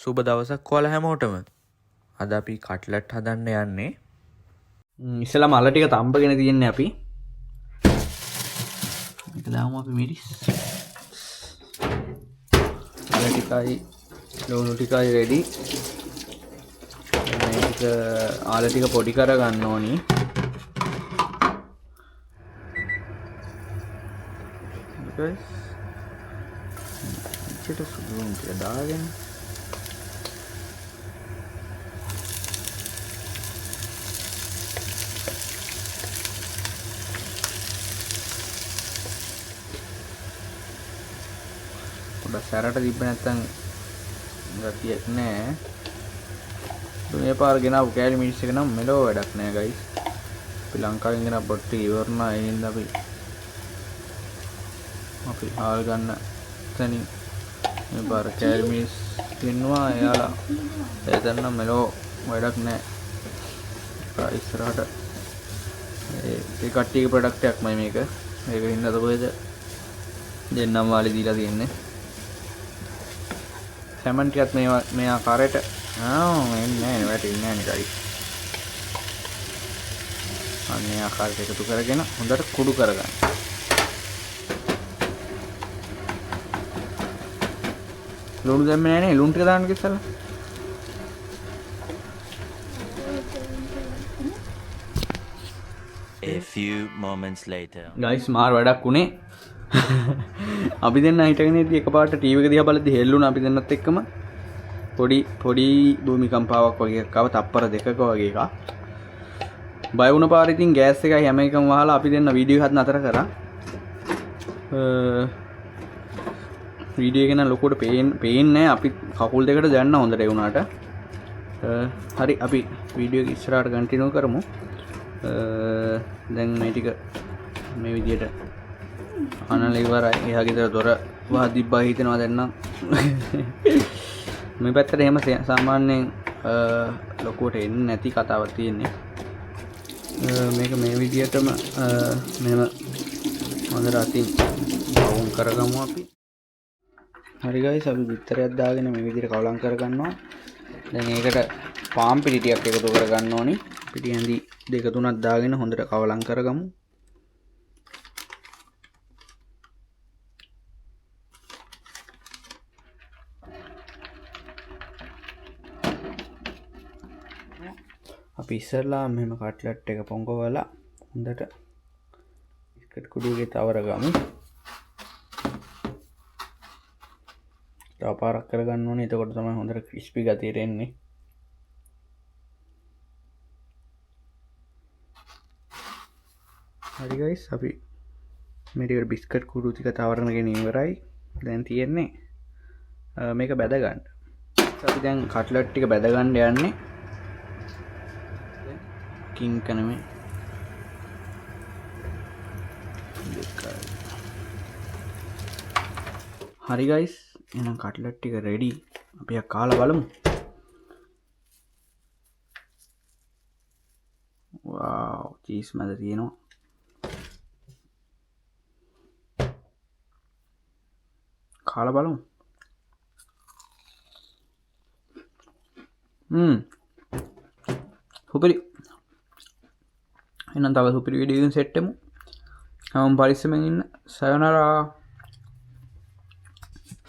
සුබ දවසක් ඔයාලා හැමෝටම. අද අපි කට්ලට් හදන්න යන්නේ. ඉස්සෙල්ලාම අල ටික තම්බගෙන තියන්නේ අපි. මේක දාමු අපි මිරිස්. අල ටිකයි ලුණු ටිකයි රෙඩි. මේක අල ටික පොඩි කර ගන්න ඕනි. guys. Kita sebelum kita dagang. Udah සැරට තිබ්බ නැත්තම් ගතියක් නෑ. මේ පාර ගෙනාවු කෑලි මිනිස් එක නම් මෙලෝ වැඩක් නෑ guys. අපි ලංකාවෙන් ගෙනාව බොට් ටික ඉවරනා ඒ හින්දා අපි හාල් ගන්න තනින් මේ පාර කෑලි මිනිස් ගෙන්නවා එයාලා එතන නම් මෙලෝ වැඩක් නෑ. ඉස්සරහට ඒ කට්ටියගේ ප්‍රොඩක්ට් එකක් මම මේක. මේක හින්දා තමයි දෙන්නම් වාලි දීලා තියෙන්නේ. සැමන් ටිකත් මේ ආකාරයට එන්නේ නැහැ වැටෙන්නේ නැහැ නිකයි. අනේ ආකාරයට එකතු කරගෙන හොඳට කුඩු කරගන්න. ලුණු දැම්මේ නැහැ නේ. ලුණු ටික දාන්න කිව්සලා. A few moments later. guys මාර වැඩක් උනේ. අපි දෙන්න හිටගෙන ඉතින් එකපාරට ටීවී එක දිහා බලද්දි හෙල්ලුණා අපි දෙන්නත් එක්කම. පොඩි භූමිකම්පාවක් වගේ එකක් ආව තප්පර දෙකක වගේ එකක්. බය වුණ පාර ඉතින් ගෑස් එකයි හැම එකම වහලා අපි දෙන්න වීඩියෝ එකක් නතර කරා. වීඩියෝ එක නම් ලොකුවට පේන්නේ නැහැ. අපි කකුල් දෙකට දැන්න හොඳට ඒ වුණාට. හරි අපි වීඩියෝ එක ඉස්සරහට කන්ටිනියු කරමු. දැන් මේ ටික මේ විදියට අනල ඉවරයි. එහා ගෙදර දොර වහ තිබ්බා හිතෙනවා දැන් නම්. මේ පැත්තට එහෙම සාමාන්‍යයෙන් ලොකුවට එන්නේ නැති කතාවක් තියෙන්නේ. මේක මේ විදියටම මෙහෙම හොඳට අතින් වුන් කරගමු අපි. හරි guys අපි බිත්තරයක් දාගෙන මේ විදියට කවලම් කරගන්නවා. දැන් ඒකට පාම් පිටි ටිකක් එකතු කරගන්න ඕනි. පිටි ඇඳි දෙක තුනක් දාගෙන හොඳට කවලම් කරගමු. අපි ඉස්සරලා මෙහෙම කට්ලට් එක පොංගවලා හොඳට බිස්කට් කුඩුවේ තවර ගමු. තව පාරක් කරගන්න ඕනේ. එතකොට තමයි හොඳට ක්‍රිස්පි ගතියට එන්නේ. හරි guys අපි මේ ටික බිස්කට් කුඩු ටික තවරගෙන ඉවරයි. දැන් තියෙන්නේ මේක බැද ගන්න. අපි දැන් කට්ලට් ටික බැද ගන්න යන්නේ. කිං කනමේ හරි guys එහෙනම් කට්ලට් ටික රෙඩි. අපි කාලා බලමු. wow චීස් මැද තියෙනවා. කාලා බලමු. සුපිරි. එහෙනම් තව සුපිරි වීඩියෝ එකකින් සෙට් වෙමු. හැමෝම පරිස්සමෙන් ඉන්න. සයොනාරා.